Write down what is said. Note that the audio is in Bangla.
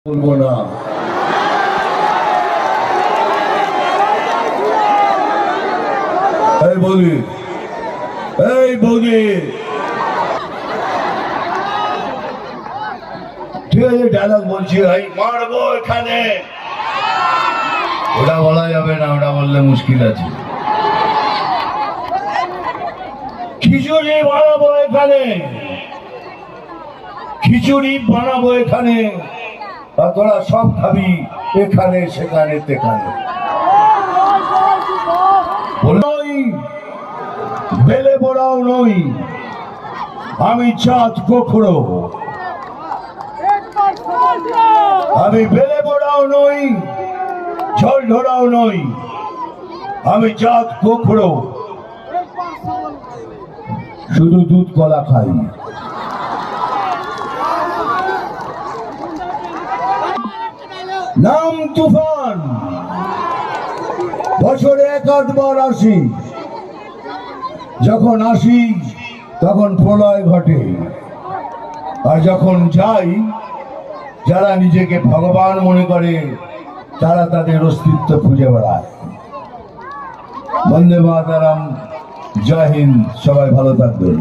বলবো না। এই বৌদি, এই বৌদি, ঠিক আছে ডায়লগ বলছি, ভাই মারবো এখানে, ওটা বলা যাবে না, ওটা বললে মুশকিল আছে। খিচুড়ি বানাবো এখানে, খিচুড়ি বানাবো এখানে, আর তোরা সব খাবি এখানে সেখানে তেখানে। বেলে বড়াও নই, আমি চাঁদ কোখড়ো, আমি বেলে বড়াও নই, জল ঢোড়াও নই, আমি চাঁদ কোখড়ো, শুধু দুধ কলা খাই। নাম তুফান, বছরে এক আধবার আসি, যখন আসি তখন প্রলয় ঘটে, আর যখন যাই যারা নিজেকে ভগবান মনে করে তারা তাদের অস্তিত্ব খুঁজে বেড়ায়। বন্দে মাতরম, জয় হিন্দ, সবাই ভালো থাকবেন।